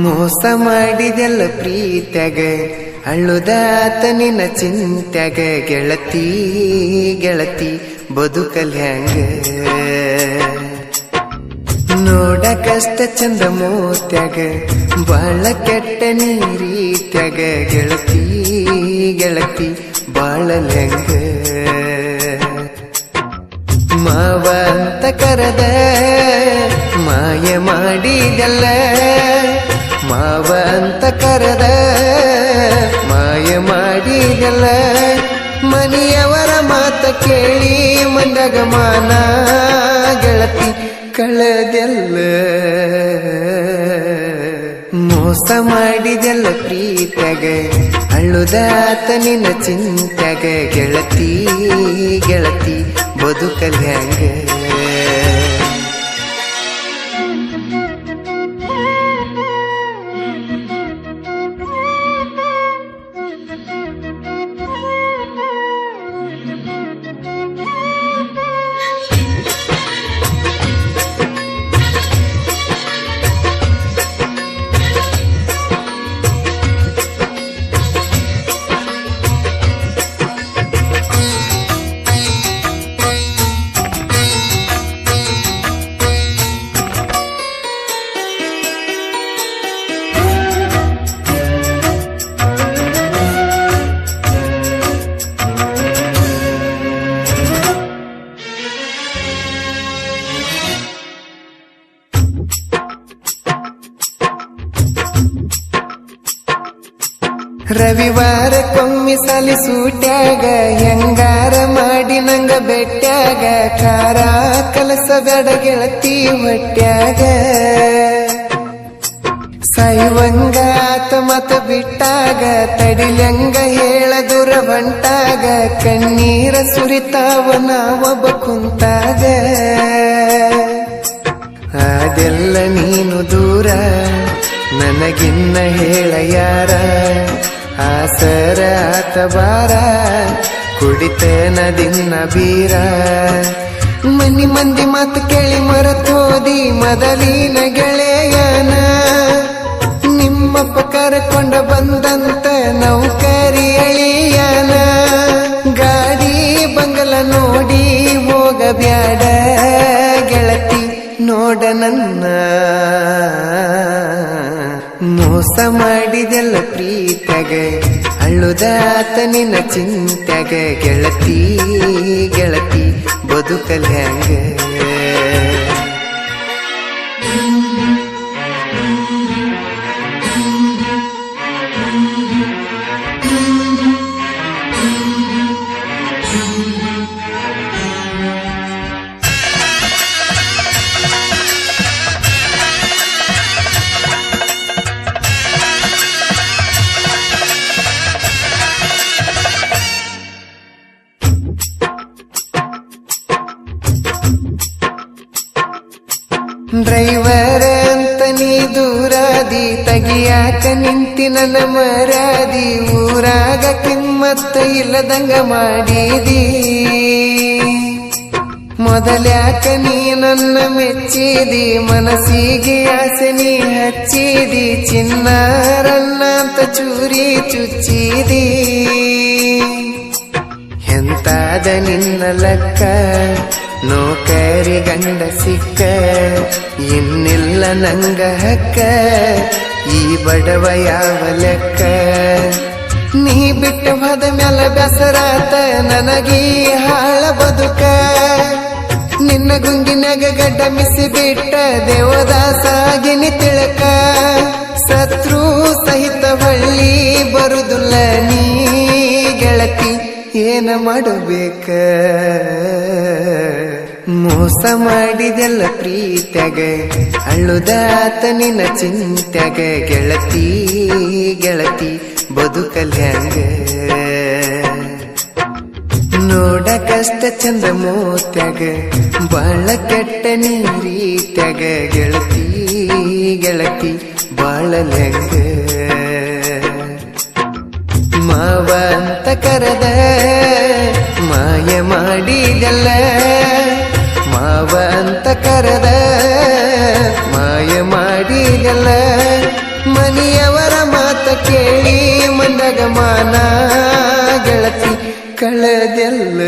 ಮೋಸ ಮಾಡಿದೆಲ್ಲ ಪ್ರೀತ್ಯಾಗ ಅಳ್ಳುದಾತ ನಿನ್ನ ಚಿಂತ್ಯಾಗ ಗೆಳತಿ ಗೆಳತಿ ಬದುಕಲ್ ಹ್ಯಾಂಗ ನೋಡಕಷ್ಟ ಚಂದ ಮೋತ್ಯಾಗ ಬಾಳ ಕೆಟ್ಟ ನೀರೀತ್ಯಾಗ ಗೆಳತಿ ಗೆಳತಿ ಬಾಳಲ್ ಹ್ಯಾಂಗ ಮಾವ ಅಂತ ಕರೆದ ಮಾಯ ಮಾಡಿದೆಲ್ಲ ಮಾವ ಅಂತ ಕರೆದ ಮಾಯ ಮಾಡಿದೆಲ್ಲ ಮನೆಯವರ ಮಾತ ಕೇಳಿ ಮಂದಾಗ ಮಾನ ಗೆಳತಿ ಕಳೆದೆಲ್ಲ ಮೋಸ ಮಾಡಿದೆಲ್ಲ ಪ್ರೀತ್ಯಾಗ ಅಳ್ಳುದಾತ ನಿನ್ನ ಚಿಂತ್ಯಾಗ ಗೆಳತಿ ಗೆಳತಿ ಬದುಕಲ್ ಹ್ಯಾಂಗ ರವಿವಾರ ಕೊಮ್ಮಿ ಸಾಲಿ ಸೂಟ್ಯಾಗ ಹೆಂಗಾರ ಮಾಡಿ ನಂಗ ಬೆಟ್ಟ್ಯಾಗ ಕಾರ ಕಲಸ ಬೇಡ ಗೆಳತಿ ಹೊಟ್ಯಾಗ ಸಾಯುವಂಗಾತ ಮತ ಬಿಟ್ಟಾಗ ತಡಿಲಂಗ ಹೇಳ ದೂರ ಹೊಂಟಾಗ ಕಣ್ಣೀರ ಸುರಿತಾವ ನಾವೊಬ್ಬ ಕುಂತಾಗ ಅದೆಲ್ಲ ನೀನು ದೂರ ನನಗಿನ್ನ ಹೇಳ ಯಾರ ಆಸರ ಆತ ಬಾರ ಕುಡಿತನದಿನ್ನ ಬೀರ ಮನಿ ಮಂದಿ ಮಾತು ಕೇಳಿ ಮರತೋದಿ ಮೊದಲಿನ ಗೆಳೆಯನ ನಿಮ್ಮಪ್ಪ ಕರ್ಕೊಂಡ ಬಂದಂತ ನೌಕರಿ ಅಳಿಯನ ಗಾಡಿ ಬಂಗಲ ನೋಡಿ ಹೋಗಬ್ಯಾಡ ಗೆಳತಿ ನೋಡ ನನ್ನ ಮೋಸ ಮಾಡಿದೆಲ್ಲ ಪ್ರೀತ್ಯಾಗ ಅಳ್ಳುದಾತ ನಿನ್ನ ಚಿಂತ್ಯಾಗ ಗೆಳತಿ ಗೆಳತಿ ಬದುಕಲ್ ಹ್ಯಾಂಗ ಡ್ರೈವರ್ ಅಂತ ನೀ ದೂರಾದಿ ತಗಿಯಾಕ ನಿಂತಿ ನನ್ನ ಮರಾದಿ ಊರಾಗ ಕಿಮ್ಮತ್ತ ಇಲ್ಲದಂಗ ಮಾಡಿದಿ ಮೊದಲ್ಯಾಕ ನೀ ನನ್ನ ಮೆಚ್ಚಿದಿ ಮನಸ್ಸಿಗೆ ಆಸೆ ನೀ ಹಚ್ಚಿದಿ ಚಿನ್ನಾರನ್ನ ಅಂತ ಚೂರಿ ಚುಚ್ಚಿದಿ ಎಂತಾದ ನಿನ್ನ ಲೆಕ್ಕ ನೌಕರಿ ಗಂಡ ಸಿಕ್ಕ ಇನ್ನಿಲ್ಲ ನಂಗ ಹಕ್ಕ ಈ ಬಡವ ಯಾವ ಲೆಕ್ಕ ನೀ ಬಿಟ್ಟು ಹೋದ ಮ್ಯಾಲ ಬೆಸರಾತ ನನಗೀ ಹಾಳ ಬದುಕ ನಿನ್ನ ಗುಂಗಿನಾಗ ಗಡ್ಡ ಮಿಸಿ ಬಿಟ್ಟ ದೇವದಾಸಾಗಿನಿ ತಿಳಕ ಸತ್ರು ಸಹಿತ ಹೊಳ್ಳಿ ಬರುದುಲ್ಲ ನೀ ಗೆಳತಿ ಏನ ಮಾಡಬೇಕ ಮೋಸ ಮಾಡಿದೆಲ್ಲ ಪ್ರೀತ್ಯಾಗ ಅಳ್ಳುದಾತ ನಿನ್ನ ಚಿಂತ್ಯಾಗ ಗೆಳತಿ ಗೆಳತಿ ಬದುಕಲ್ ಹ್ಯಾಂಗ ನೋಡಕಷ್ಟ ಚಂದ ಮೋತ್ಯಾಗ ಬಾಳ ಕೆಟ್ಟ ನೀರೀತ್ಯಾಗ ಗೆಳತಿ ಗೆಳತಿ ಬಾಳಲ್ ಹ್ಯಾಂಗ ಮಾವ ಅಂತ ಕರೆದ ಮಾಯ ಮಾಡಿದೆಲ್ಲ ಮಾವ ಅಂತ ಕರೆದ ಮಾಯ ಮಾಡಿದೆಲ್ಲ ಮನೆಯವರ ಮಾತ ಕೇಳಿ ಮಂದಾಗ ಮಾನ ಗೆಳತಿ ಕಳೆದೆಲ್ಲ